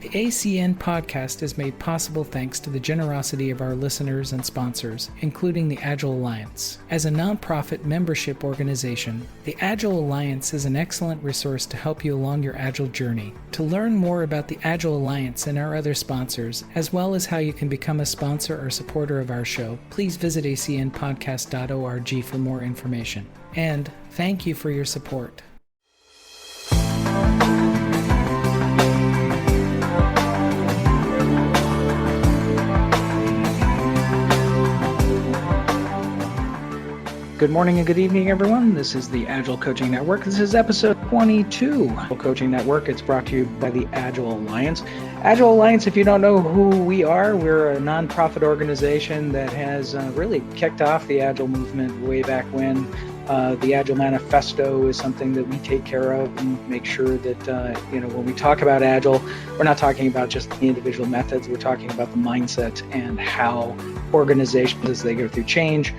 The ACN podcast is made possible thanks to the generosity of our listeners and sponsors, including the Agile Alliance. As a nonprofit membership organization, the Agile Alliance is an excellent resource to help you along your Agile journey. To learn more about the Agile Alliance and our other sponsors, as well as how you can become a sponsor or supporter of our show, please visit acnpodcast.org for more information. And thank you for your support. Good morning and good evening, everyone. This is the Agile Coaching Network. This is episode 22 of Coaching Network. It's brought to you by the Agile Alliance. Agile Alliance, if you don't know who we are, we're a nonprofit organization that has really kicked off the Agile movement way back when. The Agile Manifesto is something that we take care of and make sure that, when we talk about Agile, we're not talking about just the individual methods. We're talking about the mindset and how organizations, as they go through change,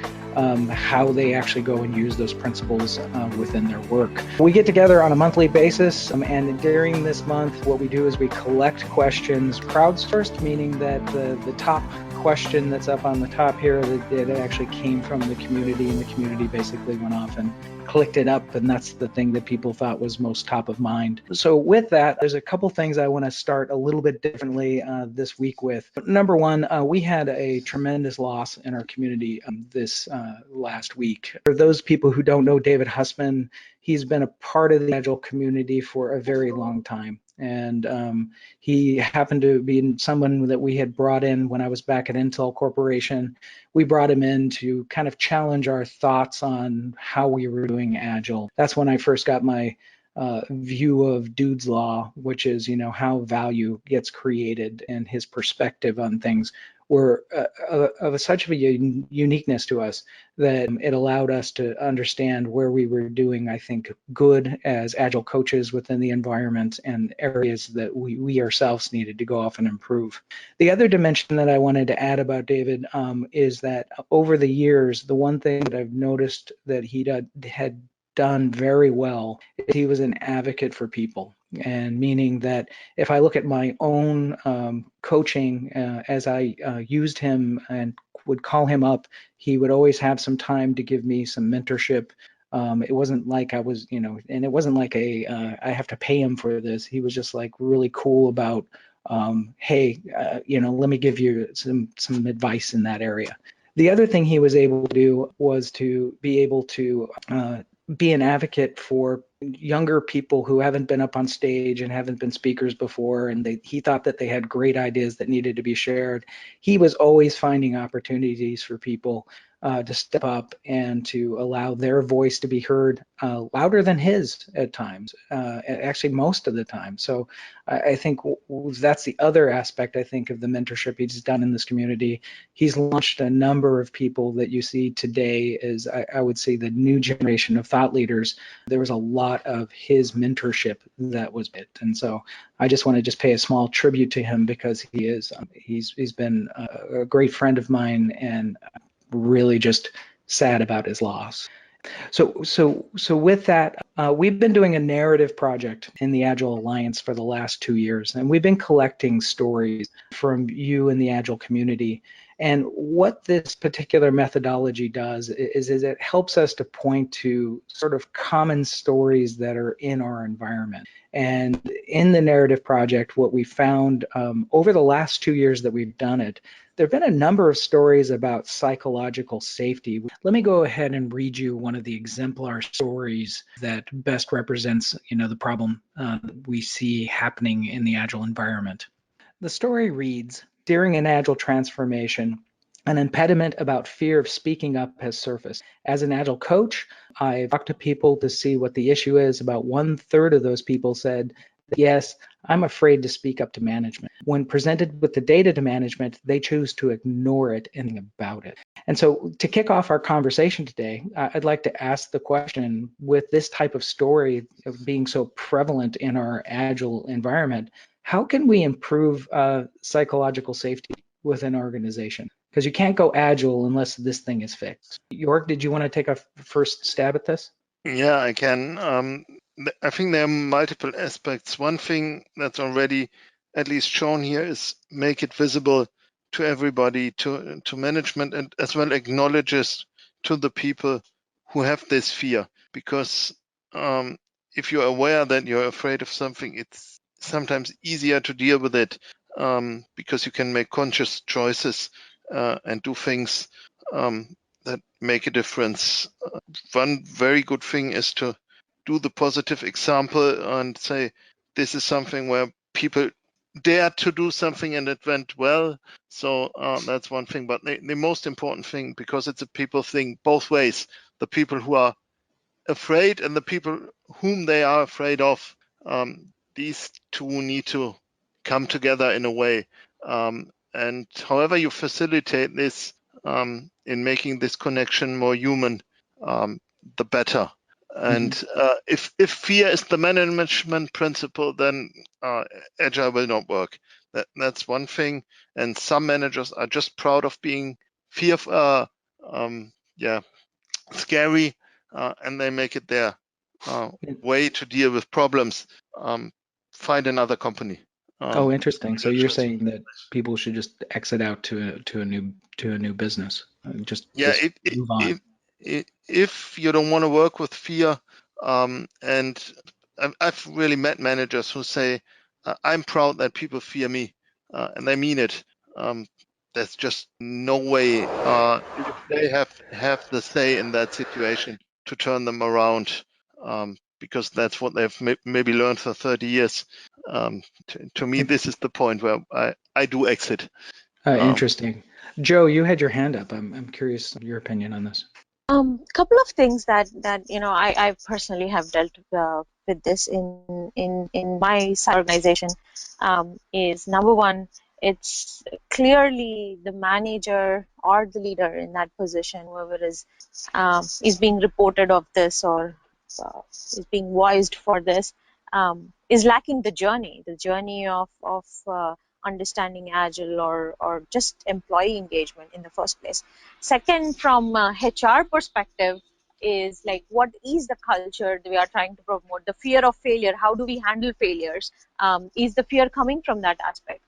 how they actually go and use those principles within their work. We get together on a monthly basis, and during this month, what we do is we collect questions crowdsourced, meaning that the top question that's up on the top here, that it actually came from the community, and the community basically went off and clicked it up, and that's the thing that people thought was most top of mind. So with that, there's a couple things I want to start a little bit differently this week with. Number one, we had a tremendous loss in our community this last week. For those people who don't know David Hussman, he's been a part of the Agile community for a very long time. And he happened to be someone that we had brought in when I was back at Intel Corporation. We brought him in to kind of challenge our thoughts on how we were doing Agile. That's when I first got my view of Dude's Law, which is, how value gets created, and his perspective on things were of such of a uniqueness to us that it allowed us to understand where we were doing, I think, good as Agile coaches within the environment and areas that we ourselves needed to go off and improve. The other dimension that I wanted to add about David is that over the years, the one thing that I've noticed that he had done very well is he was an advocate for people. And meaning that if I look at my own coaching, as I used him and would call him up, he would always have some time to give me some mentorship. It wasn't like I was, and it wasn't like I have to pay him for this. He was just like really cool about, hey, let me give you some advice in that area. The other thing he was able to do was to be able to be an advocate for younger people who haven't been up on stage and haven't been speakers before, and he thought that they had great ideas that needed to be shared. He was always finding opportunities for people to step up and to allow their voice to be heard louder than his at times, actually most of the time. So I think that's the other aspect, I think, of the mentorship he's done in this community. He's launched a number of people that you see today as, I would say, the new generation of thought leaders. There was a lot of his mentorship that was it. And so I just want to just pay a small tribute to him, because he's been a great friend of mine, and really just sad about his loss. So with that, we've been doing a narrative project in the Agile Alliance for the last 2 years, and we've been collecting stories from you in the Agile community. And what this particular methodology does is it helps us to point to sort of common stories that are in our environment. And in the narrative project, what we found over the last 2 years that we've done it, there have been a number of stories about psychological safety. Let me go ahead and read you one of the exemplar stories that best represents, the problem we see happening in the Agile environment. The story reads, during an Agile transformation, an impediment about fear of speaking up has surfaced. As an Agile coach, I've talked to people to see what the issue is. About 1/3 of those people said, yes, I'm afraid to speak up to management. When presented with the data to management, they choose to ignore it and think about it. And so to kick off our conversation today, I'd like to ask the question, with this type of story of being so prevalent in our Agile environment, how can we improve psychological safety within an organization? Because you can't go Agile unless this thing is fixed. York, did you want to take a first stab at this? Yeah, I can. I think there are multiple aspects. One thing that's already at least shown here, is make it visible to everybody, to management, and as well acknowledges to the people who have this fear. Because if you're aware that you're afraid of something, it's sometimes easier to deal with it, because you can make conscious choices and do things that make a difference. One very good thing is to do the positive example and say, this is something where people dared to do something and it went well. So that's one thing. But the most important thing, because it's a people thing both ways, the people who are afraid and the people whom they are afraid of, these two need to come together in a way. And however you facilitate this, in making this connection more human, the better. And if fear is the management principle, then Agile will not work. That's one thing. And some managers are just proud of being fearful, scary, and they make it their way to deal with problems. Find another company. Oh, interesting. So you're saying that people should just exit out to a new business, Yeah, just move on. if you don't want to work with fear, and I've really met managers who say, "I'm proud that people fear me," and they mean it. There's just no way if they have the say in that situation to turn them around, because that's what they've maybe learned for 30 years. To me, this is the point where I do exit. Interesting. Joe, you had your hand up. I'm curious your opinion on this. Couple of things that I personally have dealt with this in my organization, is number one, it's clearly the manager or the leader in that position, whoever is being reported of this or is being voiced for this, is lacking the journey of understanding Agile or just employee engagement in the first place. Second, from HR perspective, is like, what is the culture that we are trying to promote? The fear of failure. How do we handle failures? Is the fear coming from that aspect?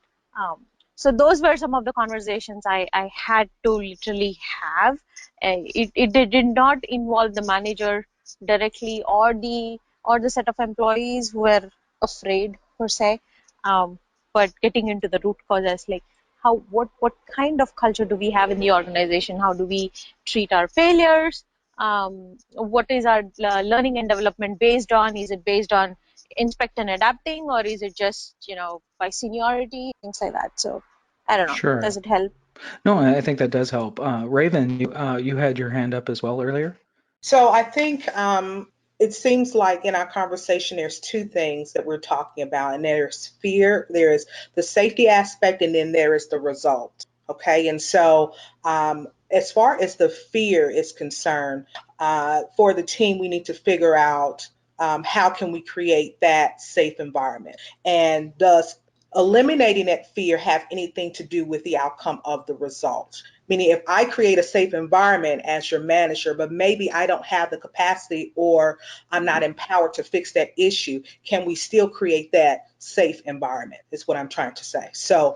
So those were some of the conversations I had to literally have. It did not involve the manager directly or the set of employees who were afraid per se, but getting into the root causes, like what kind of culture do we have in the organization? How do we treat our failures? What is our learning and development based on? Is it based on inspect and adapting, or is it just by seniority, things like that? So I don't know. Sure. Does it help? No, I think that does help. Raven, you had your hand up as well earlier. So I think it seems like in our conversation, there's two things that we're talking about, and there's fear, there is the safety aspect, and then there is the result. Okay, and so as far as the fear is concerned, for the team, we need to figure out how can we create that safe environment, and does eliminating that fear have anything to do with the outcome of the result? Meaning, if I create a safe environment as your manager, but maybe I don't have the capacity or I'm not empowered to fix that issue, can we still create that safe environment? Is what I'm trying to say. So,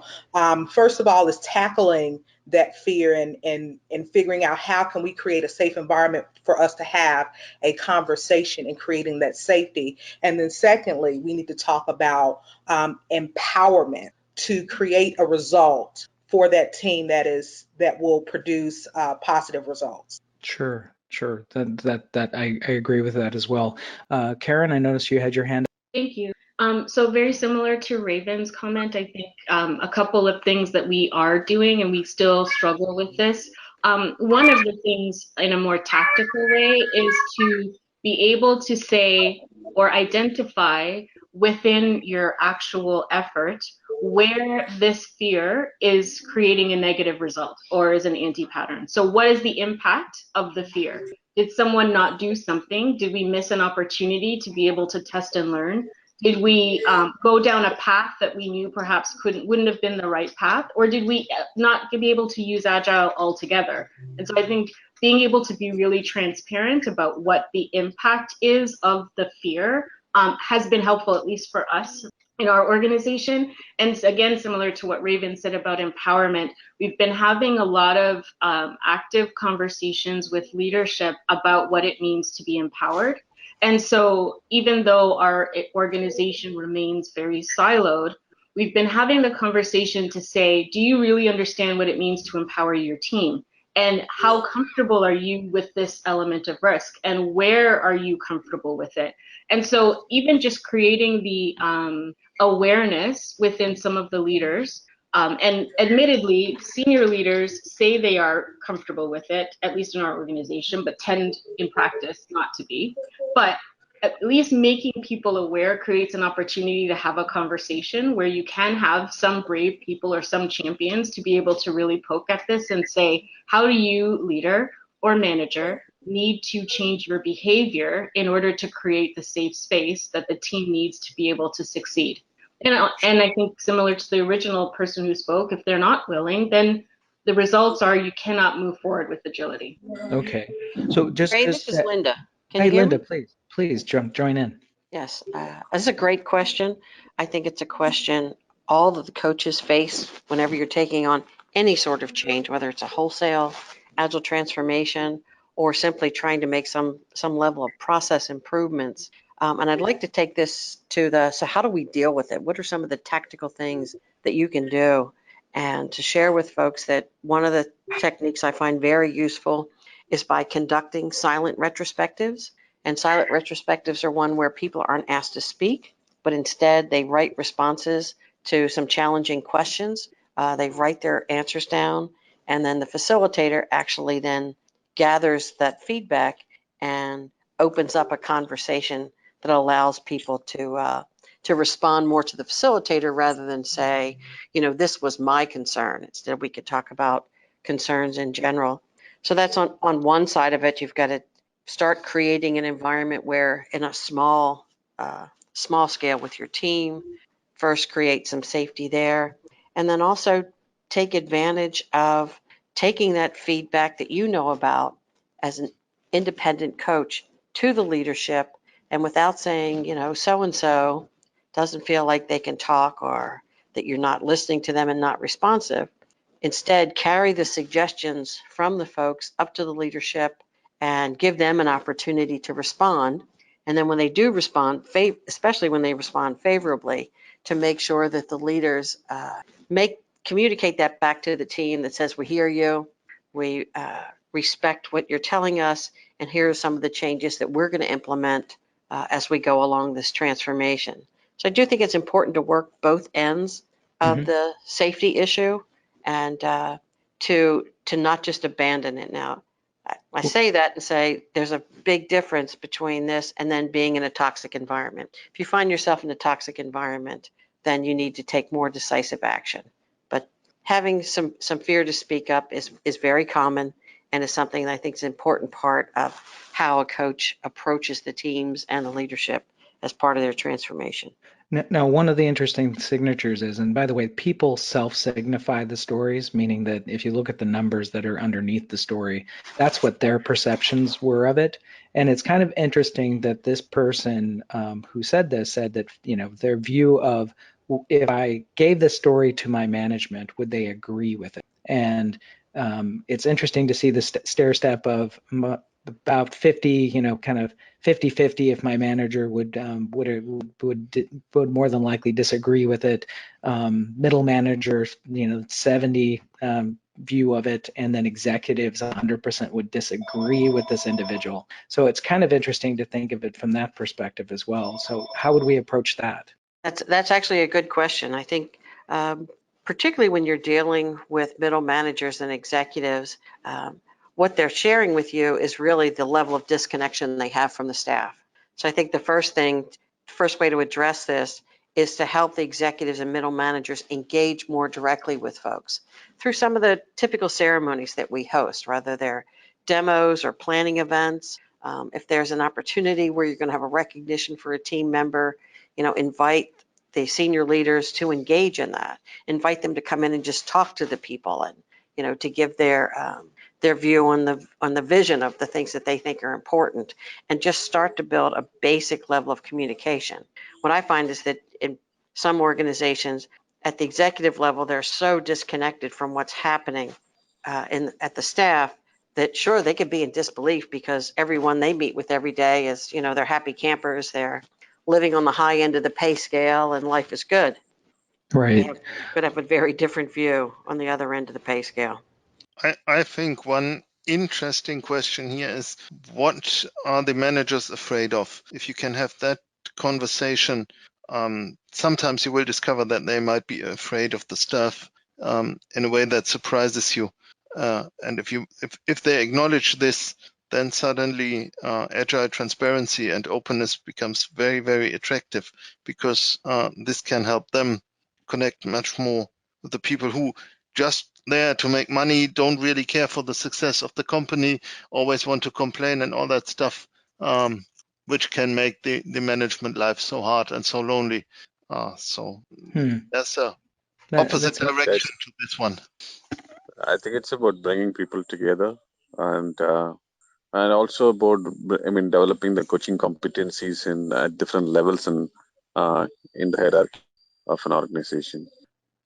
first of all, is tackling that fear and figuring out how can we create a safe environment for us to have a conversation and creating that safety. And then secondly, we need to talk about empowerment to create a result for that team that will produce positive results. Sure, sure. That I agree with that as well. Karen, I noticed you had your hand. Thank you. So very similar to Raven's comment, I think a couple of things that we are doing, and we still struggle with this. One of the things in a more tactical way is to be able to say or identify within your actual effort where this fear is creating a negative result or is an anti-pattern. So what is the impact of the fear? Did someone not do something? Did we miss an opportunity to be able to test and learn? Did we go down a path that we knew perhaps wouldn't have been the right path? Or did we not be able to use Agile altogether? And so I think being able to be really transparent about what the impact is of the fear has been helpful, at least for us. in our organization. And again, similar to what Raven said about empowerment, we've been having a lot of active conversations with leadership about what it means to be empowered. And so even though our organization remains very siloed, we've been having the conversation to say, do you really understand what it means to empower your team? And how comfortable are you with this element of risk? And where are you comfortable with it? And so even just creating the awareness within some of the leaders, and admittedly, senior leaders say they are comfortable with it, at least in our organization, but tend in practice not to be. But at least making people aware creates an opportunity to have a conversation where you can have some brave people or some champions to be able to really poke at this and say, how do you, leader or manager, need to change your behavior in order to create the safe space that the team needs to be able to succeed? And I think similar to the original person who spoke, if they're not willing, then the results are you cannot move forward with agility. Okay. So Ray, this is Linda. Can hey, you hear Linda, me? please join in. Yes, this is a great question. I think it's a question all of the coaches face whenever you're taking on any sort of change, whether it's a wholesale, agile transformation, or simply trying to make some level of process improvements. And I'd like to take this to so how do we deal with it? What are some of the tactical things that you can do? And to share with folks that one of the techniques I find very useful is by conducting silent retrospectives. And silent retrospectives are one where people aren't asked to speak, but instead they write responses to some challenging questions. They write their answers down, and then the facilitator actually then gathers that feedback and opens up a conversation that allows people to respond more to the facilitator rather than say, this was my concern. Instead, we could talk about concerns in general. So that's on one side of it. You've got to start creating an environment where in a small scale with your team, first create some safety there, and then also take advantage of taking that feedback that you know about as an independent coach to the leadership, and without saying, so-and-so doesn't feel like they can talk or that you're not listening to them and not responsive. Instead, carry the suggestions from the folks up to the leadership and give them an opportunity to respond. And then when they do respond, especially when they respond favorably, to make sure that the leaders communicate that back to the team that says, we hear you, we respect what you're telling us, and here are some of the changes that we're going to implement as we go along this transformation. So I do think it's important to work both ends of the safety issue and to not just abandon it. Now, I say that and say there's a big difference between this and then being in a toxic environment. If you find yourself in a toxic environment, then you need to take more decisive action. But having some fear to speak up is very common and is something that I think is an important part of how a coach approaches the teams and the leadership as part of their transformation. Now, one of the interesting signatures is, and by the way, people self-signify the stories, meaning that if you look at the numbers that are underneath the story, that's what their perceptions were of it. And it's kind of interesting that this person who said this said that, their view of if I gave this story to my management, would they agree with it? And it's interesting to see the stair step of about 50, kind of 50-50 if my manager would more than likely disagree with it. Middle managers, 70 view of it, and then executives 100% would disagree with this individual. So it's kind of interesting to think of it from that perspective as well. So how would we approach that? That's actually a good question. I think particularly when you're dealing with middle managers and executives, what they're sharing with you is really the level of disconnection they have from the staff. So I think the first way to address this is to help the executives and middle managers engage more directly with folks through some of the typical ceremonies that we host, whether they're demos or planning events. If there's an opportunity where you're going to have a recognition for a team member, invite the senior leaders to engage in that. Invite them to come in and just talk to the people and, to give their view on the vision of the things that they think are important, and just start to build a basic level of communication. What I find is that some organizations at the executive level, they're so disconnected from what's happening at the staff that sure, they could be in disbelief because everyone they meet with every day is, they're happy campers, they're living on the high end of the pay scale and life is good. Right. They could have a very different view on the other end of the pay scale. I think one interesting question here is, what are the managers afraid of? If you can have that conversation, sometimes you will discover that they might be afraid of the staff in a way that surprises you. And if they acknowledge this, then suddenly agile transparency and openness becomes very, very attractive, because this can help them connect much more with the people who just there to make money, don't really care for the success of the company, always want to complain and all that stuff, which can make the management life so hard and so lonely. So that's a opposite direction to this one. I think it's about bringing people together, and also about, developing the coaching competencies in at different levels and in the hierarchy of an organization.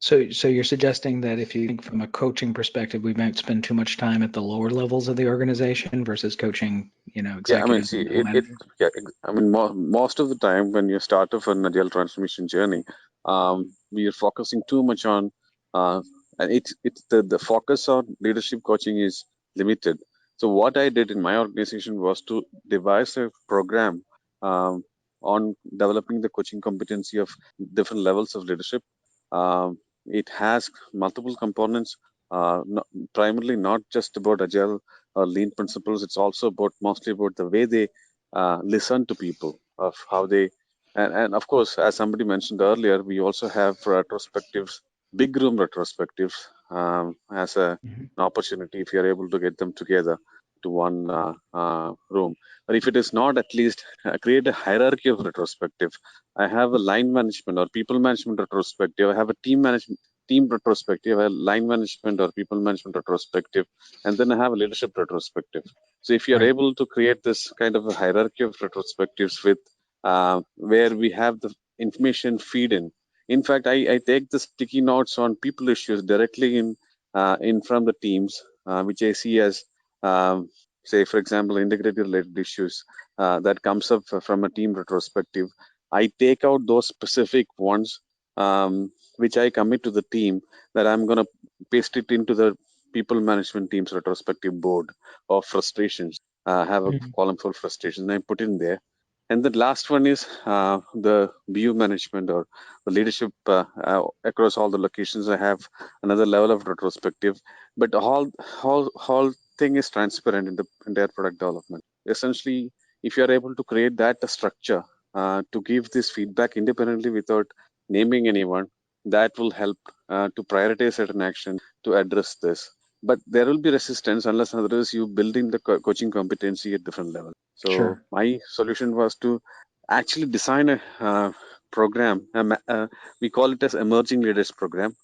So you're suggesting that if you think from a coaching perspective, we might spend too much time at the lower levels of the organization versus coaching, executives and middle managers? Most of the time when you start off an agile transformation journey, we are focusing too much on, and it's the focus on leadership coaching is limited. So what I did in my organization was to devise a program on developing the coaching competency of different levels of leadership. It has multiple components, primarily not just about agile or lean principles. It's also mostly about the way they listen to people, of how they, and of course, as somebody mentioned earlier, we also have retrospectives, big room retrospectives, as an opportunity if you're able to get them together to one room. But if it is not, at least create a hierarchy of retrospective. I have a line management or people management retrospective. I have a team retrospective, a line management or people management retrospective, and then I have a leadership retrospective. So if you're able to create this kind of a hierarchy of retrospectives with where we have the information feed in. In fact, I take the sticky notes on people issues directly in from the teams, which I see as, say, for example, integrated related issues that comes up from a team retrospective. I take out those specific ones, which I commit to the team that I'm going to paste it into the people management team's retrospective board of frustrations. Have a column for frustrations, and I put in there. And the last one is the BU management or the leadership across all the locations. I have another level of retrospective, but the whole thing is transparent in the entire product development. Essentially, if you are able to create that structure to give this feedback independently without naming anyone, that will help to prioritize certain action to address this. But there will be resistance unless otherwise you build in the coaching competency at different levels. So my solution was to actually design a program. We call it as emerging leaders program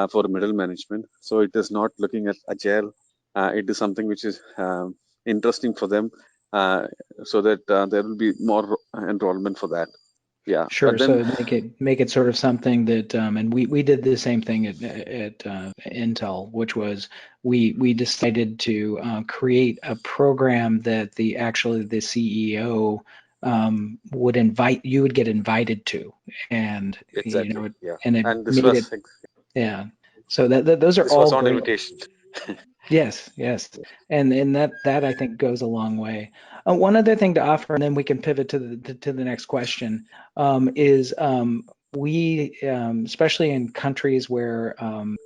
for middle management. So it is not looking at agile. It is something which is interesting for them, so that there will be more enrollment for that. Yeah. Sure. But then, So make it sort of something that, and we did the same thing at Intel, which was we decided to create a program that the CEO you would get invited to, and exactly, yeah. and it And this made was it, yeah. So those are this all was on great. invitation. Yes, and that I think goes a long way. One other thing to offer, and then we can pivot to the next question, is we, especially in countries where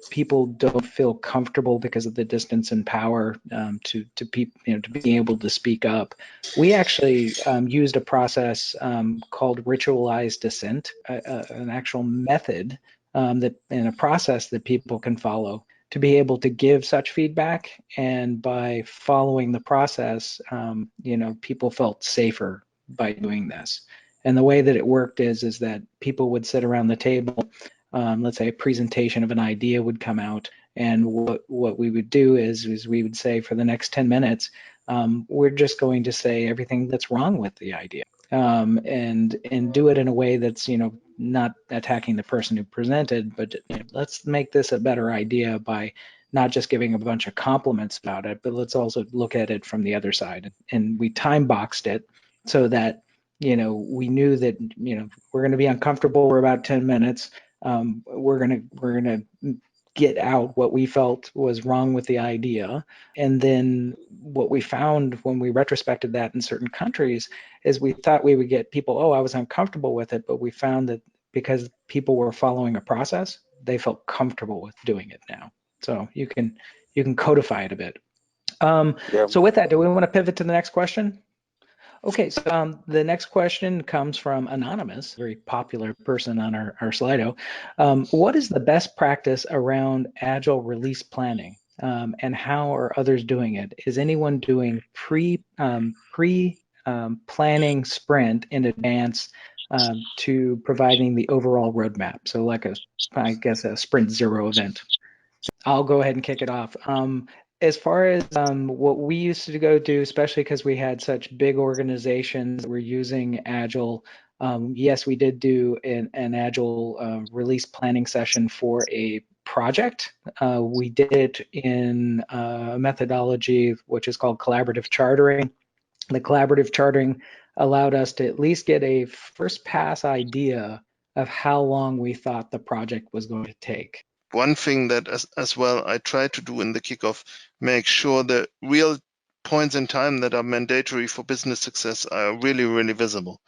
people don't feel comfortable because of the distance and power to people, to being able to speak up. We actually used a process called ritualized dissent, an actual method and a process that people can follow to be able to give such feedback. And by following the process, people felt safer by doing this. And the way that it worked is that people would sit around the table. Let's say a presentation of an idea would come out, and what we would do is we would say, for the next 10 minutes, we're just going to say everything that's wrong with the idea. and do it in a way that's not attacking the person who presented, but let's make this a better idea by not just giving a bunch of compliments about it, but let's also look at it from the other side. And we time boxed it so that we knew that we're going to be uncomfortable for about 10 minutes. We're gonna get out what we felt was wrong with the idea. And then what we found when we retrospected that in certain countries is we thought we would get people, oh, I was uncomfortable with it, but we found that because people were following a process, they felt comfortable with doing it now. So you can codify it a bit. Yeah. So with that, do we want to pivot to the next question? Okay, so the next question comes from Anonymous, very popular person on our Slido. What is the best practice around Agile release planning, and how are others doing it? Is anyone doing planning sprint in advance to providing the overall roadmap? So like I guess a sprint zero event. I'll go ahead and kick it off. As far as what we used to go do, especially because we had such big organizations that were using Agile, yes, we did do an Agile release planning session for a project. We did it in a methodology which is called collaborative chartering. The collaborative chartering allowed us to at least get a first pass idea of how long we thought the project was going to take. One thing that as well I try to do in the kickoff, make sure the real points in time that are mandatory for business success are really, really visible.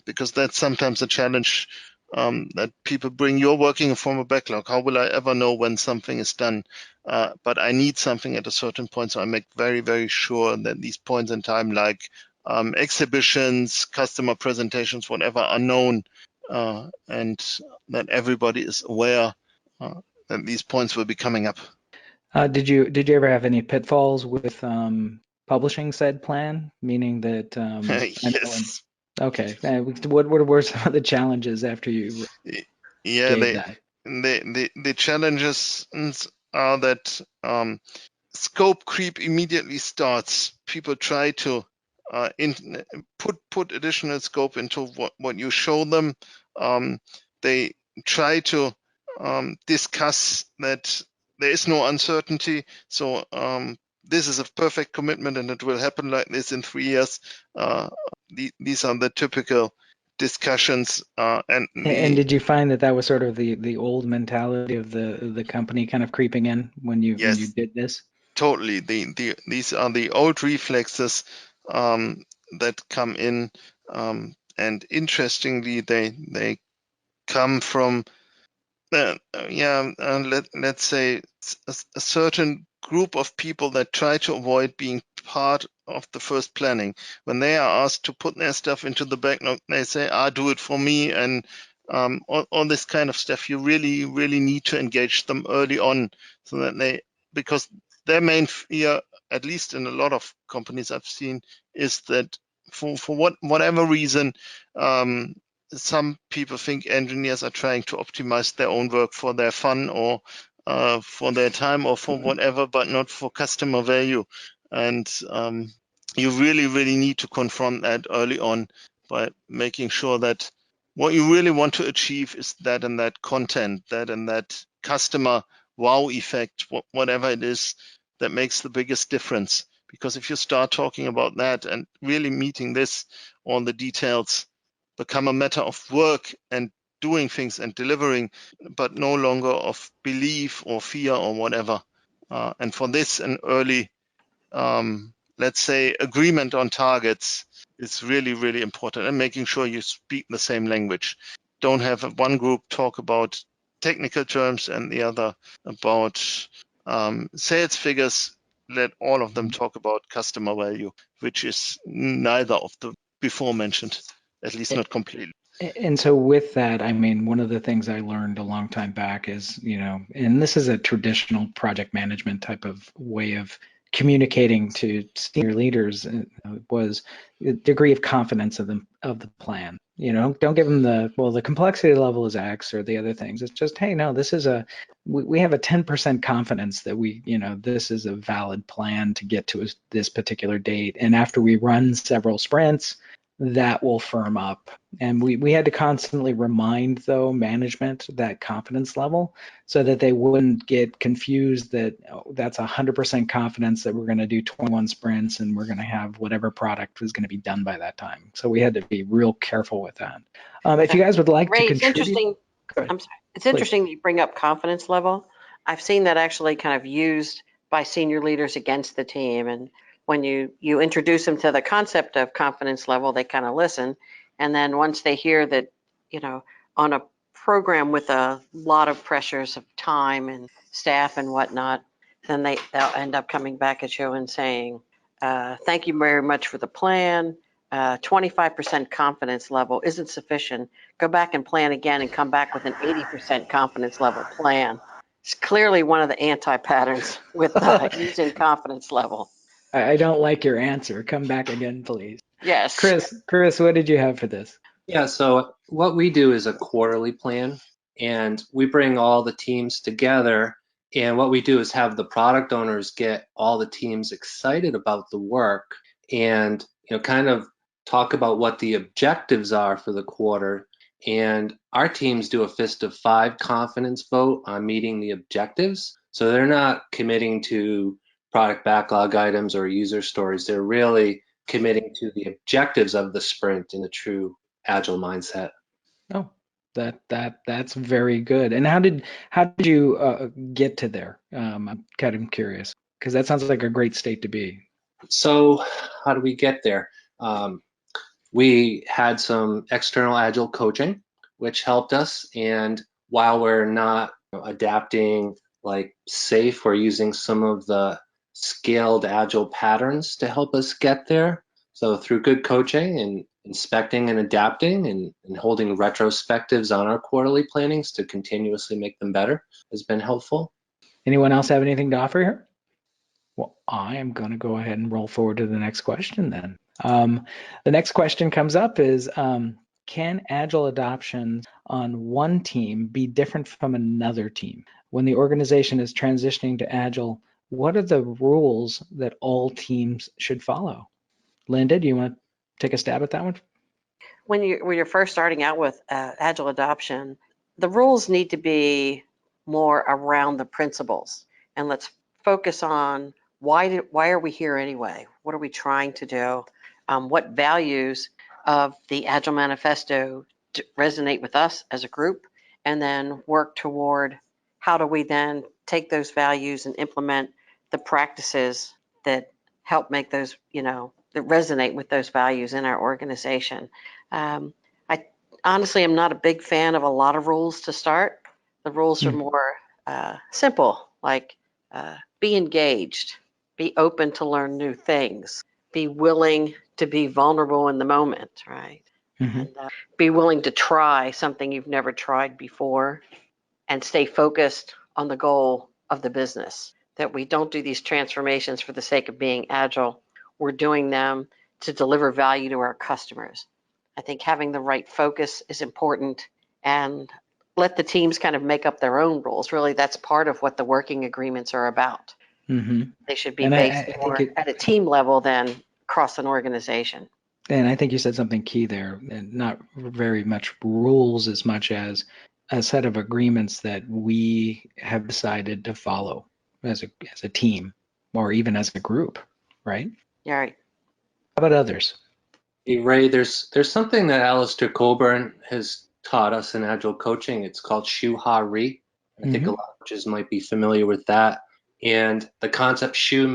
Because that's sometimes a challenge that people bring. You're working from a backlog. How will I ever know when something is done? But I need something at a certain point. So I make very, very sure that these points in time, like exhibitions, customer presentations, whatever, are known, and that everybody is aware that these points will be coming up. Did you ever have any pitfalls with publishing said plan? Meaning that Yes. okay, what were some of the challenges after you Yeah, gave that? the challenges are that scope creep immediately starts. People try to put additional scope into what you show them. They try to discuss that there is no uncertainty. So this is a perfect commitment, and it will happen like this in 3 years. These are the typical discussions, and Did you find that was sort of the old mentality of the company kind of creeping in when you yes, did this? totally. These are the old reflexes that come in, and interestingly, they come from let's say a certain group of people that try to avoid being part of the first planning. When they are asked to put their stuff into the backlog, they say, do it for me, and all this kind of stuff. You really, really need to engage them early on, so that because their main fear, at least in a lot of companies I've seen, is that for whatever reason, some people think engineers are trying to optimize their own work for their fun, or for their time, or for whatever, but not for customer value. And you really, really need to confront that early on by making sure that what you really want to achieve is that and that content, that and that customer wow effect, whatever it is that makes the biggest difference. Because if you start talking about that and really meeting this, all the details become a matter of work and doing things and delivering, but no longer of belief or fear or whatever. And for this, an early, let's say, agreement on targets is really, really important, and making sure you speak the same language. Don't have one group talk about technical terms and the other about sales figures. Let all of them talk about customer value, which is neither of the before mentioned, at least not completely. And so with that, I mean, one of the things I learned a long time back is, and this is a traditional project management type of way of communicating to senior leaders, was the degree of confidence of the plan. Don't give them the complexity level is X or the other things. It's just, hey, no, this is we have a 10% confidence that this is a valid plan to get to this particular date. And after we run several sprints, that will firm up. And we had to constantly remind, though, management that confidence level so that they wouldn't get confused that that's 100% confidence that we're going to do 21 sprints and we're going to have whatever product is going to be done by that time. So we had to be real careful with that. If you guys would like Ray, to it's contribute. interesting. I'm sorry. It's interesting that you bring up confidence level. I've seen that actually kind of used by senior leaders against the team. And when you introduce them to the concept of confidence level, they kind of listen. And then once they hear that, on a program with a lot of pressures of time and staff and whatnot, then they'll end up coming back at you and saying, thank you very much for the plan. 25% confidence level isn't sufficient. Go back and plan again and come back with an 80% confidence level plan. It's clearly one of the anti-patterns with using confidence level. I don't like your answer. Come back again, please. Yes. Chris, what did you have for this? Yeah, so what we do is a quarterly plan, and we bring all the teams together. And what we do is have the product owners get all the teams excited about the work and kind of talk about what the objectives are for the quarter. And our teams do a fist of 5 confidence vote on meeting the objectives. So they're not committing to product backlog items or user stories. They're really committing to the objectives of the sprint in a true Agile mindset. Oh, that's very good. And how did you get to there? I'm kind of curious because that sounds like a great state to be. So how do we get there? We had some external Agile coaching, which helped us. And while we're not adapting like SAFe, we're using some of the scaled Agile patterns to help us get there. So through good coaching and inspecting and adapting and holding retrospectives on our quarterly plannings to continuously make them better has been helpful. Anyone else have anything to offer here? Well, I am going to go ahead and roll forward to the next question then. The next question comes up is, can Agile adoption on one team be different from another team? When the organization is transitioning to Agile, what are the rules that all teams should follow? Linda, do you want to take a stab at that one? When you're first starting out with Agile adoption, the rules need to be more around the principles. And let's focus on why are we here anyway? What are we trying to do? What values of the Agile Manifesto resonate with us as a group? And then work toward how do we then take those values and implement the practices that help make those, that resonate with those values in our organization. I honestly am not a big fan of a lot of rules to start. The rules are more simple, like be engaged, be open to learn new things, be willing to be vulnerable in the moment, right? Mm-hmm. And be willing to try something you've never tried before and stay focused on the goal of the business. That we don't do these transformations for the sake of being agile. We're doing them to deliver value to our customers. I think having the right focus is important, and let the teams kind of make up their own rules. Really, that's part of what the working agreements are about. Mm-hmm. They should be based more at a team level than across an organization. And I think you said something key there, and not very much rules as much as a set of agreements that we have decided to follow as a team or even as a group, right? Yeah, right. How about others? Hey, Ray, there's something that Alistair Coburn has taught us in Agile coaching. It's called Shu-Ha-Ri. I think a lot of coaches might be familiar with that. And the concept Shu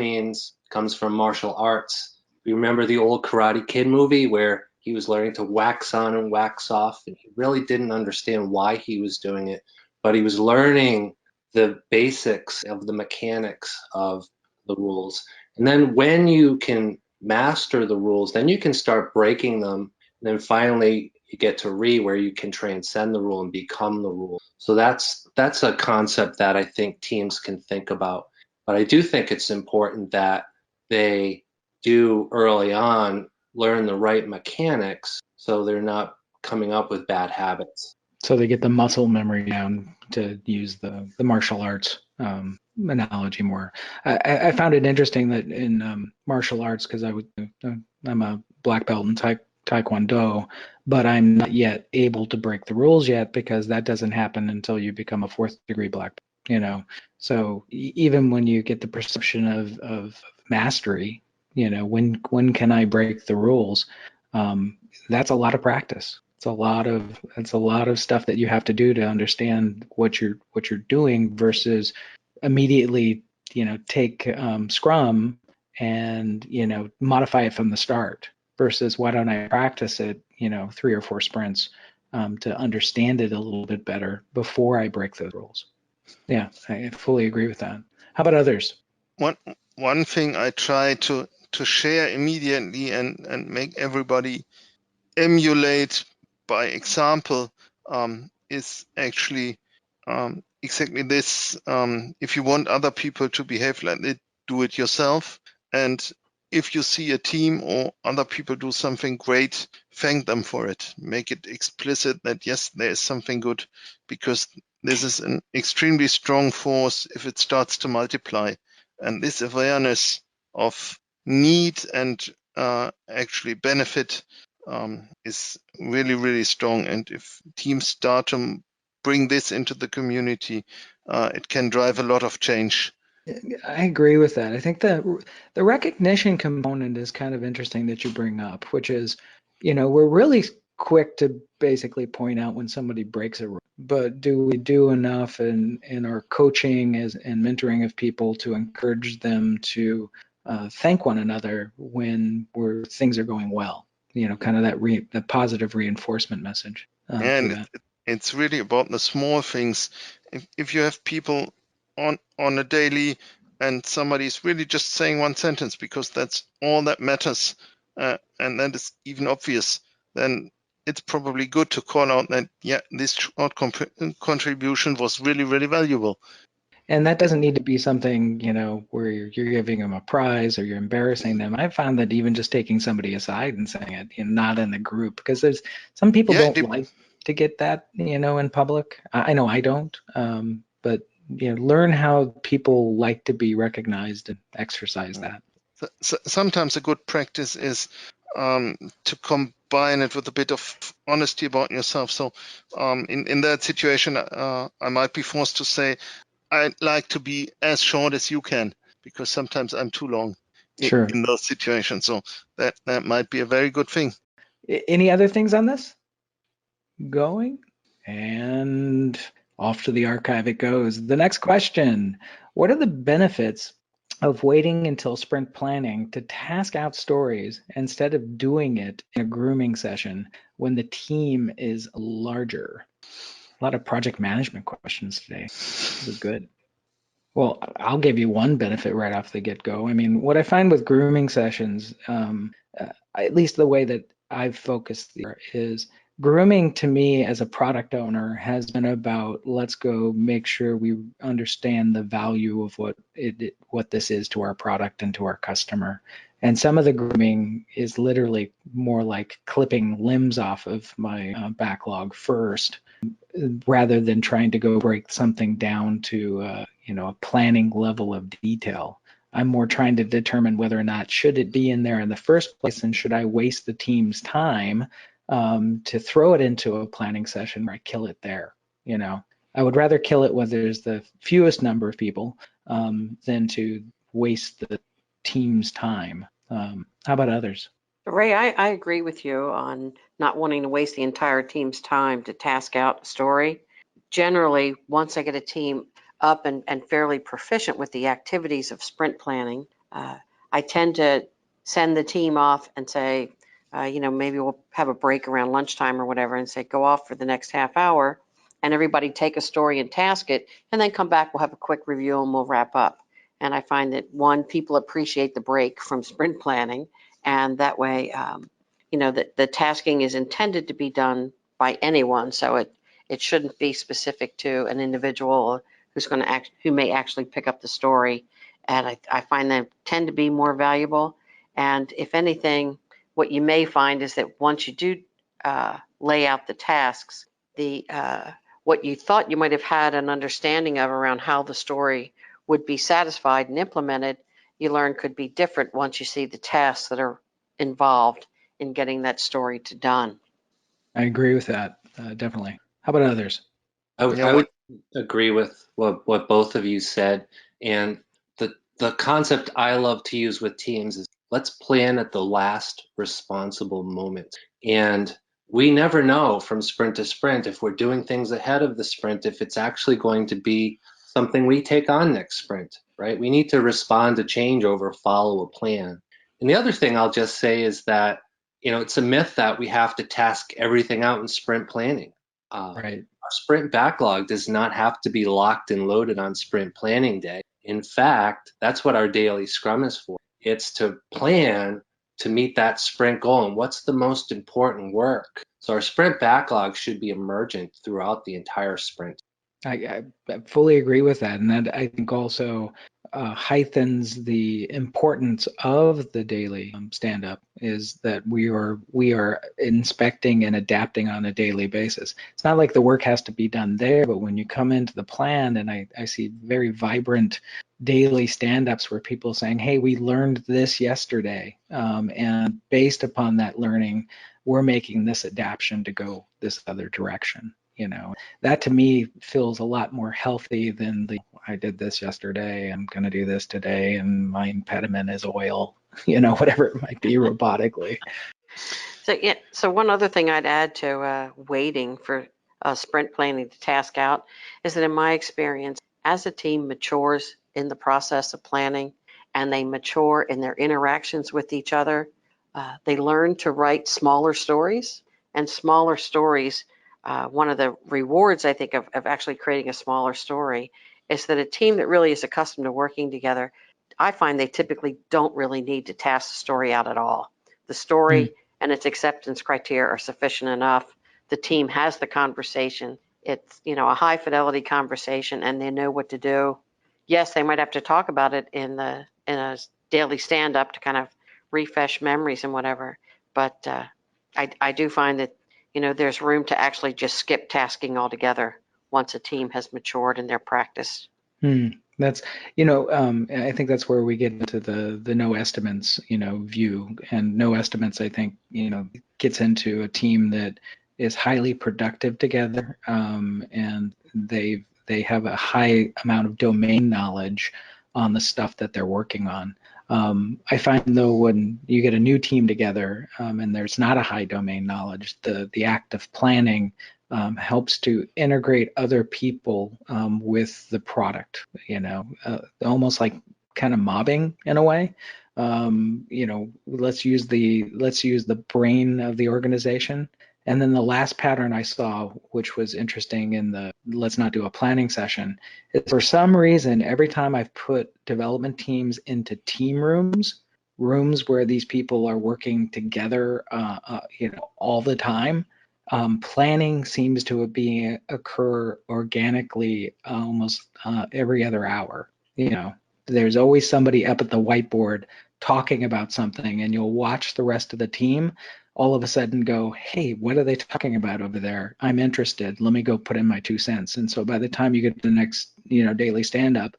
comes from martial arts. You remember the old Karate Kid movie where he was learning to wax on and wax off, and he really didn't understand why he was doing it, but he was learning the basics of the mechanics of the rules. And then when you can master the rules, then you can start breaking them. And then finally you get to where you can transcend the rule and become the rule. So that's a concept that I think teams can think about. But I do think it's important that they do early on learn the right mechanics so they're not coming up with bad habits. So they get the muscle memory down, to use the martial arts analogy more. I found it interesting that in martial arts, because I'm a black belt in Taekwondo, but I'm not yet able to break the rules yet because that doesn't happen until you become a fourth degree black belt, you know. So even when you get the perception of mastery, you know, when can I break the rules? That's a lot of practice. It's a lot of stuff that you have to do to understand what you're doing versus immediately, you know, take Scrum and, you know, modify it from the start versus why don't I practice it, you know, 3 or 4 sprints to understand it a little bit better before I break those rules. Yeah, I fully agree with that. How about others? One thing I try to share immediately and make everybody emulate by example is actually exactly this. If you want other people to behave like it, do it yourself. And if you see a team or other people do something great, thank them for it. Make it explicit that yes, there is something good, because this is an extremely strong force if it starts to multiply. And this awareness of need and actually benefit is really, really strong. And if teams start to bring this into the community, it can drive a lot of change. I agree with that. I think the recognition component is kind of interesting that you bring up, which is, you know, we're really quick to basically point out when somebody breaks a rule, but do we do enough in our coaching and mentoring of people to encourage them to thank one another when things are going well? You know, kind of that positive reinforcement message for And that. it's really about the small things. If you have people on a daily and somebody's really just saying one sentence because that's all that matters, and that is even obvious, then it's probably good to call out that, yeah, this short contribution was really, really valuable. And that doesn't need to be something, you know, where you're giving them a prize or you're embarrassing them. I found that even just taking somebody aside and saying it, you know, not in the group, because there's some people Yeah, don't like to get that, you know, in public. I know I don't, but you know, learn how people like to be recognized and exercise that. sometimes a good practice is to combine it with a bit of honesty about yourself. So in that situation, I might be forced to say, I'd like to be as short as you can, because sometimes I'm too long Sure. in those situations. So that might be a very good thing. Any other things on this? Going and off to the archive it goes. The next question: what are the benefits of waiting until sprint planning to task out stories instead of doing it in a grooming session when the team is larger? A lot of project management questions today. This is good. Well, I'll give you one benefit right off the get-go. I mean, what I find with grooming sessions, at least the way that I've focused there, is grooming to me as a product owner has been about let's go make sure we understand the value of what this is to our product and to our customer. And some of the grooming is literally more like clipping limbs off of my backlog first, rather than trying to go break something down to you know, a planning level of detail. I'm more trying to determine whether or not should it be in there in the first place, and should I waste the team's time to throw it into a planning session where I kill it there. You know, I would rather kill it when there's the fewest number of people than to waste the team's time. How about others? Ray, I agree with you on not wanting to waste the entire team's time to task out a story. Generally, once I get a team up and fairly proficient with the activities of sprint planning, I tend to send the team off and say, you know, maybe we'll have a break around lunchtime or whatever and say, go off for the next half hour and everybody take a story and task it, and then come back, we'll have a quick review and we'll wrap up. And I find that, one, people appreciate the break from sprint planning, and that way, you know, the tasking is intended to be done by anyone, so it shouldn't be specific to an individual who may actually pick up the story. And I find them tend to be more valuable. And if anything, what you may find is that once you do lay out the tasks, what you thought you might have had an understanding of around how the story would be satisfied and implemented, you learn could be different once you see the tasks that are involved in getting that story to done. I agree with that, definitely. How about others? I would agree with what both of you said. And the concept I love to use with teams is let's plan at the last responsible moment. And we never know from sprint to sprint if we're doing things ahead of the sprint, if it's actually going to be something we take on next sprint, right? We need to respond to changeover, follow a plan. And the other thing I'll just say is that, it's a myth that we have to task everything out in sprint planning. Right. Our sprint backlog does not have to be locked and loaded on sprint planning day. In fact, that's what our daily scrum is for. It's to plan to meet that sprint goal and what's the most important work. So our sprint backlog should be emergent throughout the entire sprint. I fully agree with that, and that I think also heightens the importance of the daily stand-up. Is that we are inspecting and adapting on a daily basis. It's not like the work has to be done there, but when you come into the plan, and I see very vibrant daily stand-ups where people saying, "Hey, we learned this yesterday, and based upon that learning, we're making this adaptation to go this other direction." That to me feels a lot more healthy than I did this yesterday, I'm going to do this today, and my impediment is oil, whatever it might be robotically. So one other thing I'd add to waiting for sprint planning to task out is that in my experience, as a team matures in the process of planning and they mature in their interactions with each other, they learn to write smaller stories. And smaller stories, one of the rewards, I think, of actually creating a smaller story is that a team that really is accustomed to working together, I find they typically don't really need to task the story out at all. The story and its acceptance criteria are sufficient enough. The team has the conversation. It's, a high fidelity conversation and they know what to do. Yes, they might have to talk about it in a daily stand up to kind of refresh memories and whatever. But I do find that, there's room to actually just skip tasking altogether once a team has matured in their practice. That's, I think that's where we get into the no estimates, view. And no estimates, I think, gets into a team that is highly productive together, and they have a high amount of domain knowledge on the stuff that they're working on. I find though when you get a new team together, and there's not a high domain knowledge, the act of planning helps to integrate other people with the product, almost like kind of mobbing in a way. Let's use the brain of the organization. And then the last pattern I saw, which was interesting in the let's not do a planning session, is for some reason, every time I've put development teams into team rooms where these people are working together, all the time, planning seems to occur organically almost every other hour. There's always somebody up at the whiteboard talking about something, and you'll watch the rest of the team all of a sudden go, "Hey, what are they talking about over there? I'm interested. Let me go put in my 2 cents." And so by the time you get to the next, daily stand-up,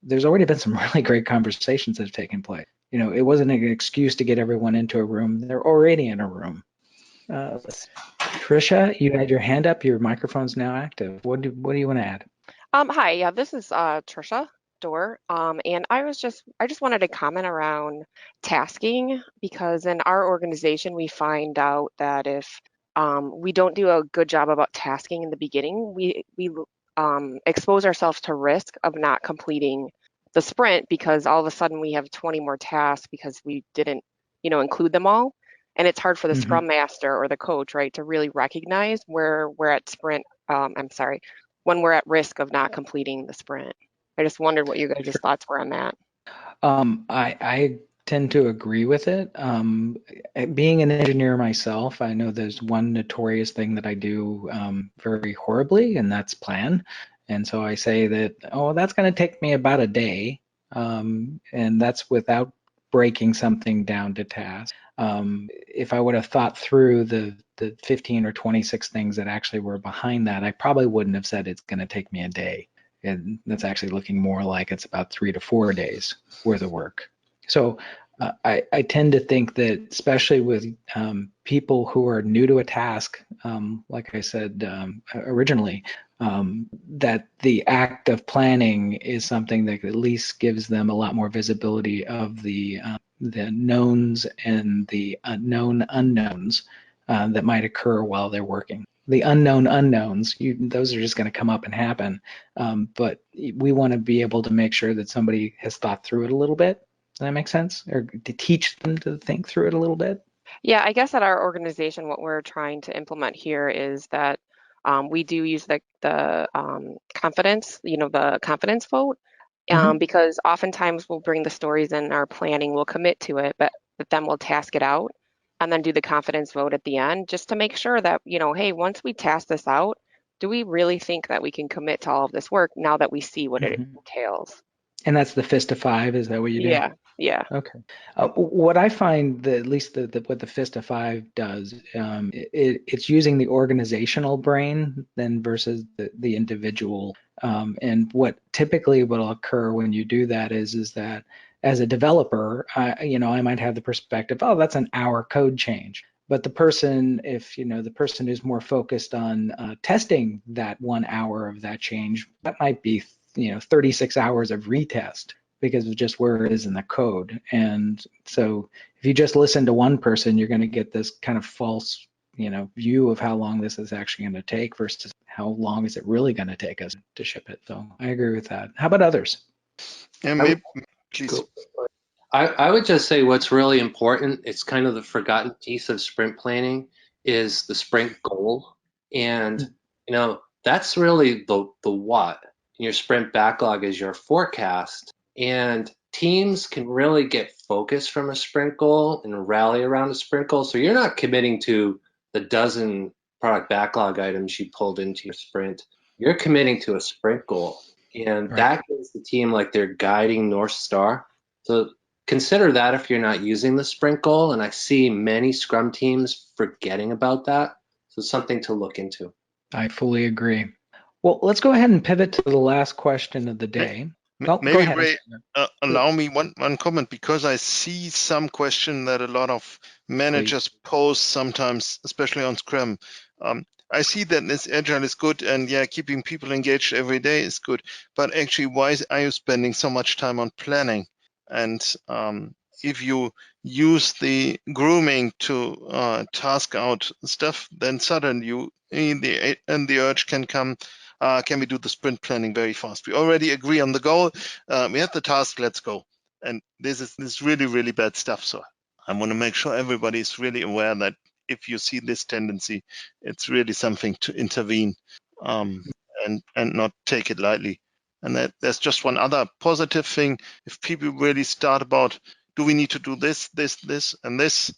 there's already been some really great conversations that have taken place. It wasn't an excuse to get everyone into a room. They're already in a room. Trisha, you had your hand up. Your microphone's now active. What do you want to add? Hi, yeah, this is Trisha Dorr. And I just wanted to comment around tasking because in our organization we find out that if we don't do a good job about tasking in the beginning, we expose ourselves to risk of not completing the sprint because all of a sudden we have 20 more tasks because we didn't, include them all. And it's hard for the scrum master or the coach, right, to really recognize where we're at sprint. When we're at risk of not completing the sprint. I just wondered what you guys' thoughts were on that. I tend to agree with it. Being an engineer myself, I know there's one notorious thing that I do very horribly, and that's plan. And so I say that, that's going to take me about a day, and that's without breaking something down to tasks. If I would have thought through the 15 or 26 things that actually were behind that, I probably wouldn't have said it's going to take me a day. And that's actually looking more like it's about 3 to 4 days worth of work. So I tend to think that, especially with people who are new to a task, like I said originally, that the act of planning is something that at least gives them a lot more visibility of the knowns and the known unknowns that might occur while they're working. The unknown unknowns, those are just going to come up and happen. But we want to be able to make sure that somebody has thought through it a little bit. Does that make sense? Or to teach them to think through it a little bit? Yeah, I guess at our organization, what we're trying to implement here is that we do use the confidence, the confidence vote, Mm-hmm. because oftentimes we'll bring the stories in our planning, we'll commit to it, but then we'll task it out and then do the confidence vote at the end just to make sure that, hey, once we task this out, do we really think that we can commit to all of this work now that we see what it Mm-hmm. entails? And that's the fist of five. Is that what you do? Yeah, yeah. Okay. What I find that at least what the fist of five does, it's using the organizational brain then versus the individual. And what typically will occur when you do that is that as a developer, I might have the perspective, oh, that's an hour code change. But the person, if the person who's more focused on testing that 1 hour of that change, that might be 36 hours of retest because of just where it is in the code. And so if you just listen to one person, you're going to get this kind of false, view of how long this is actually going to take versus how long is it really going to take us to ship it. So I agree with that. How about others? Yeah, I would, maybe, please. go. I would just say what's really important, it's kind of the forgotten piece of sprint planning, is the sprint goal. And, that's really the what. Your sprint backlog is your forecast. And teams can really get focused from a sprint goal and rally around a sprint goal. So you're not committing to the dozen product backlog items you pulled into your sprint. You're committing to a sprint goal. And Right. that gives the team like their guiding North Star. So consider that if you're not using the sprint goal. And I see many Scrum teams forgetting about that. So something to look into. I fully agree. Well, let's go ahead and pivot to the last question of the day. Go Maybe, ahead. Ray, allow me one comment, because I see some question that a lot of managers pose sometimes, especially on Scrum. I see that this Agile is good, and keeping people engaged every day is good. But actually, why are you spending so much time on planning? And if you use the grooming to task out stuff, then suddenly the urge can come. Can we do the sprint planning very fast? We already agree on the goal. We have the task. Let's go. And this is really, really bad stuff. So I want to make sure everybody is really aware that if you see this tendency, it's really something to intervene and not take it lightly. And that there's just one other positive thing. If people really start about, do we need to do this, and this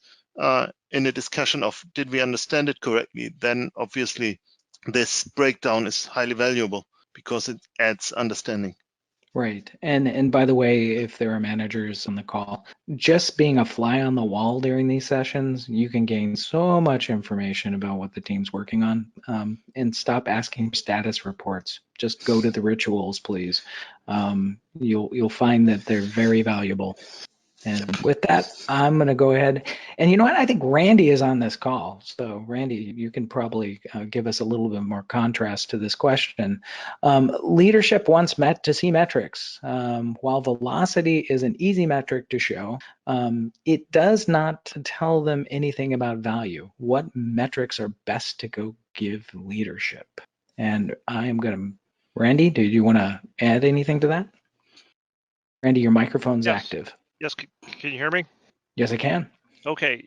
in a discussion of did we understand it correctly, then obviously this breakdown is highly valuable because it adds understanding. Right. And by the way, if there are managers on the call, just being a fly on the wall during these sessions, you can gain so much information about what the team's working on. And stop asking status reports. Just go to the rituals, please. You'll find that they're very valuable. And with that, I'm going to go ahead. And you know what? I think Randy is on this call. So, Randy, you can probably give us a little bit more contrast to this question. Leadership wants to see metrics. While velocity is an easy metric to show, it does not tell them anything about value. What metrics are best to go give leadership? And I am going to, Randy, do you want to add anything to that? Randy, your microphone's active. Yes, can you hear me? Yes, I can. Okay.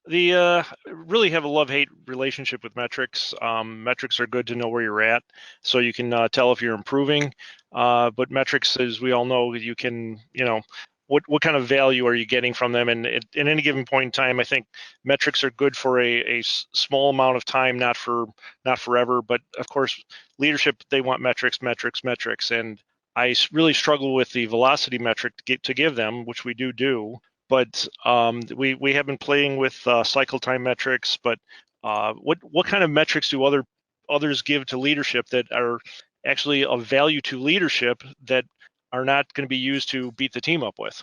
Really have a love-hate relationship with metrics. Metrics are good to know where you're at, so you can tell if you're improving. But metrics, as we all know, you can, what kind of value are you getting from them? And at any given point in time, I think metrics are good for a small amount of time, not forever. But of course, leadership, they want metrics, and I really struggle with the velocity metric to give them, which we do. But we have been playing with cycle time metrics. But what kind of metrics do others give to leadership that are actually of value to leadership that are not going to be used to beat the team up with?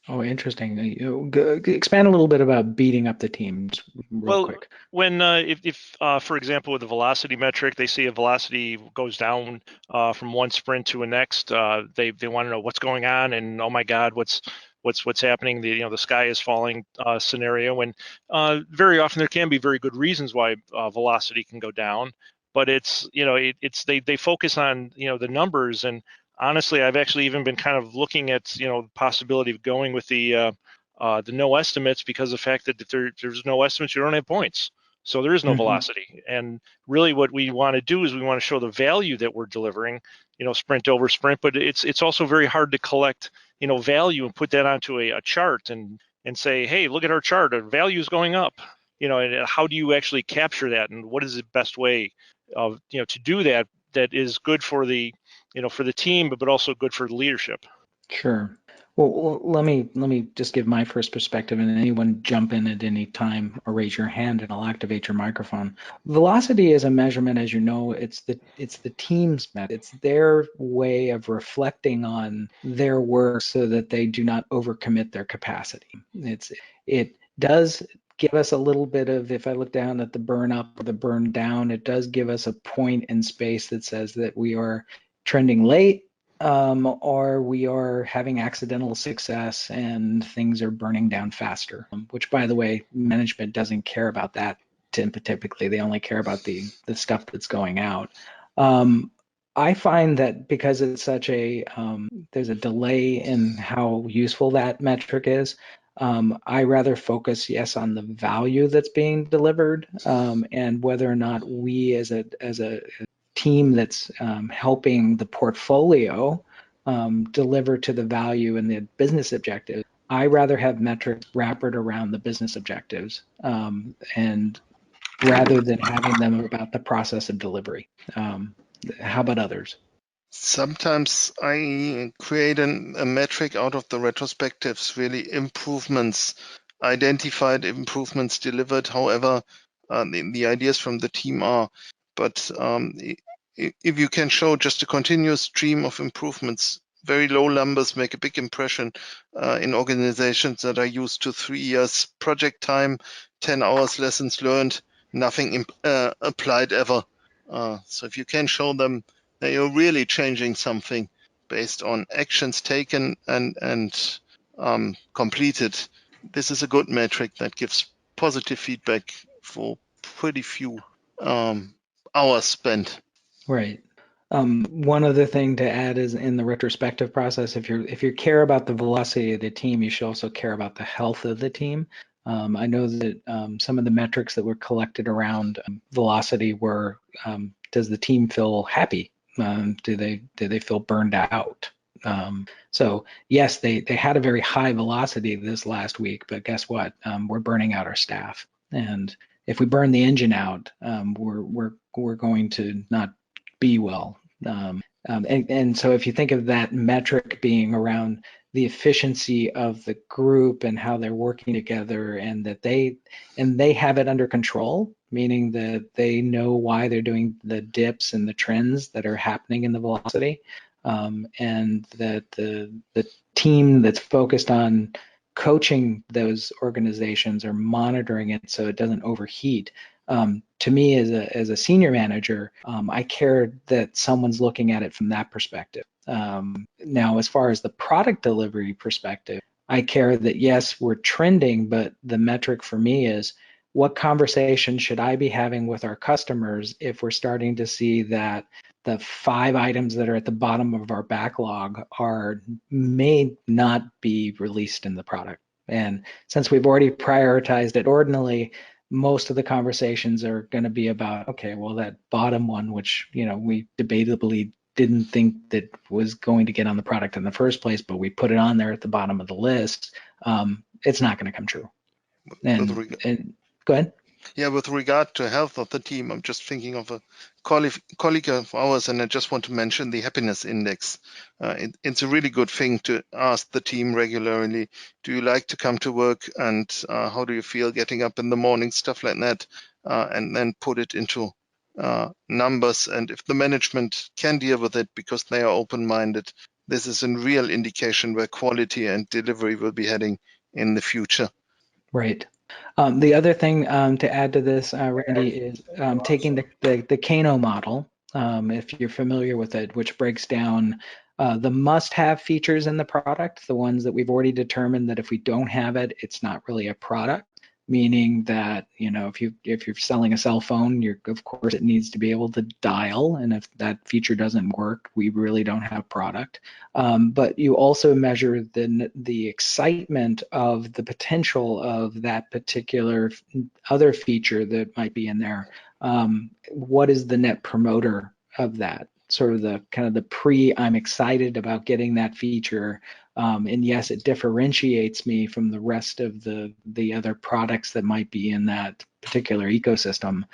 Oh, interesting. Expand a little bit about beating up the teams real Well, quick. when if for example, with the velocity metric, they see a velocity goes down from one sprint to a next, they want to know what's going on, and oh my God, what's happening? The sky is falling scenario, and very often there can be very good reasons why velocity can go down, but it's they focus on the numbers, and honestly, I've actually even been kind of looking at the possibility of going with the no estimates, because of the fact that if there's no estimates, you don't have points. So there is no velocity. And really what we want to do is we want to show the value that we're delivering, sprint over sprint, but it's also very hard to collect, value and put that onto a chart and say, hey, look at our chart, our value is going up. And how do you actually capture that, and what is the best way of, to do that is good for the, for the team, but also good for the leadership. Sure. Well, let me just give my first perspective, and anyone jump in at any time or raise your hand, and I'll activate your microphone. Velocity is a measurement, as you know, it's the team's method. It's their way of reflecting on their work so that they do not overcommit their capacity. It does give us a little bit of, if I look down at the burn up or the burn down, it does give us a point in space that says that we are trending late, or we are having accidental success and things are burning down faster, which, by the way, management doesn't care about that typically. They only care about the stuff that's going out. I find that because it's such there's a delay in how useful that metric is. I rather focus, yes, on the value that's being delivered, and whether or not we as a team that's helping the portfolio deliver to the value and the business objectives. I rather have metrics wrapped around the business objectives, and rather than having them about the process of delivery. How about others? Sometimes I create a metric out of the retrospectives, really improvements, identified improvements delivered. However, the ideas from the team are, but if you can show just a continuous stream of improvements, very low numbers make a big impression in organizations that are used to 3 years project time, 10 hours lessons learned, nothing applied ever. So if you can show them that you're really changing something based on actions taken and completed, this is a good metric that gives positive feedback for pretty few hours spent. Right. One other thing to add is, in the retrospective process, if you care about the velocity of the team, you should also care about the health of the team. I know that some of the metrics that were collected around velocity were, does the team feel happy? Do they feel burned out? So yes, they had a very high velocity this last week, but guess what? We're burning out our staff, and if we burn the engine out, we're going to not be well. And so if you think of that metric being around the efficiency of the group and how they're working together, and that they have it under control, meaning that they know why they're doing the dips and the trends that are happening in the velocity, and that the team that's focused on coaching those organizations or monitoring it so it doesn't overheat. To me, as a senior manager, I care that someone's looking at it from that perspective. Now, as far as the product delivery perspective, I care that, yes, we're trending, but the metric for me is, what conversation should I be having with our customers if we're starting to see that the 5 items that are at the bottom of our backlog may not be released in the product. And since we've already prioritized it ordinarily, most of the conversations are going to be about, okay, well, that bottom one, which we debatably didn't think that was going to get on the product in the first place, but we put it on there at the bottom of the list, it's not going to come true. And go ahead. Yeah, with regard to health of the team, I'm just thinking of a colleague of ours, and I just want to mention the happiness index. It's a really good thing to ask the team regularly, do you like to come to work, and how do you feel getting up in the morning, stuff like that, and then put it into numbers. And if the management can deal with it because they are open-minded, this is a real indication where quality and delivery will be heading in the future. Right. The other thing to add to this, Randy, is taking the Kano model, if you're familiar with it, which breaks down the must-have features in the product, the ones that we've already determined that if we don't have it, it's not really a product. Meaning that, you know, if you're selling a cell phone, of course it needs to be able to dial, and if that feature doesn't work, we really don't have product. But you also measure the excitement of the potential of that particular other feature that might be in there. What is the net promoter of that? Sort of the I'm excited about getting that feature. And yes, it differentiates me from the rest of the other products that might be in that particular ecosystem.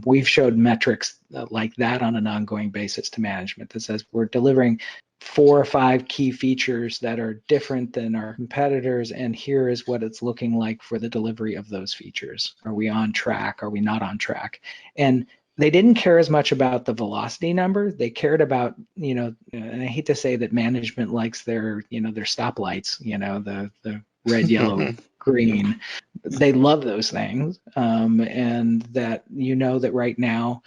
We've showed metrics like that on an ongoing basis to management that says we're delivering 4 or 5 key features that are different than our competitors, and here is what it's looking like for the delivery of those features. Are we on track? Are we not on track? And they didn't care as much about the velocity number. They cared about, you know, and I hate to say that management likes their, you know, their stoplights, you know, the red, yellow, green. They love those things. And that, you know, that right now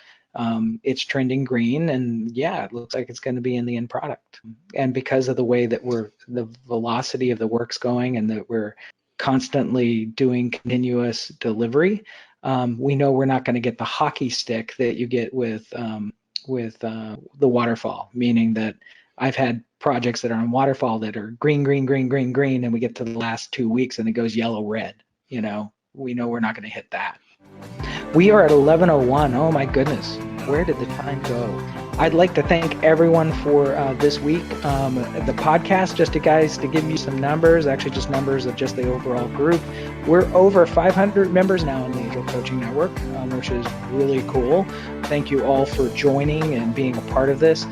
it's trending green, and yeah, it looks like it's going to be in the end product. And because of the way that the velocity of the work's going, and that we're constantly doing continuous delivery, we know we're not going to get the hockey stick that you get with the waterfall, meaning that I've had projects that are on waterfall that are green, green, green, green, green, and we get to the last 2 weeks and it goes yellow, red. You know, we know we're not going to hit that. We are at 11:01. Oh my goodness, where did the time go? I'd like to thank everyone for this week. The podcast, just to give you some numbers, actually just numbers of just the overall group. We're over 500 members now in the Agile Coaching Network, which is really cool. Thank you all for joining and being a part of this.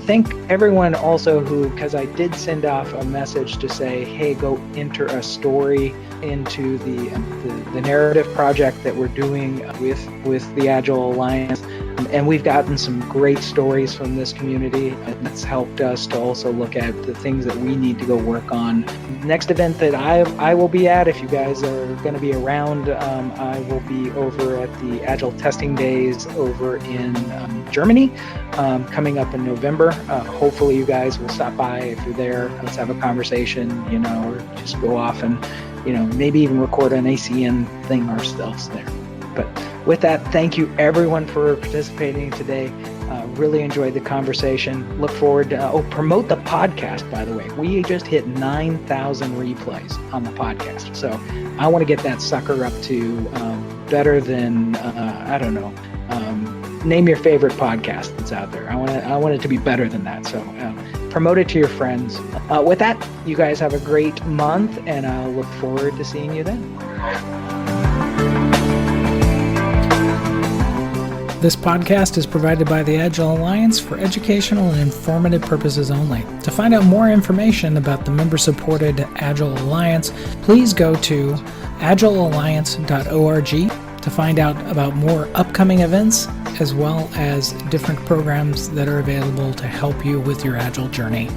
Thank everyone also because I did send off a message to say, hey, go enter a story into the narrative project that we're doing with the Agile Alliance. And we've gotten some great stories from this community, and that's helped us to also look at the things that we need to go work on. Next event that I will be at, if you guys are going to be around, I will be over at the Agile Testing Days over in Germany, coming up in November. Hopefully you guys will stop by if you're there. Let's have a conversation, you know, or just go off and, you know, maybe even record an ACN thing ourselves there. But with that, thank you everyone for participating today. Really enjoyed the conversation. Look forward to, promote the podcast, by the way. We just hit 9,000 replays on the podcast. So I want to get that sucker up to better than, I don't know, name your favorite podcast that's out there. I want it to be better than that. So promote it to your friends. With that, you guys have a great month, and I'll look forward to seeing you then. This podcast is provided by the Agile Alliance for educational and informative purposes only. To find out more information about the member-supported Agile Alliance, please go to agilealliance.org to find out about more upcoming events, as well as different programs that are available to help you with your Agile journey.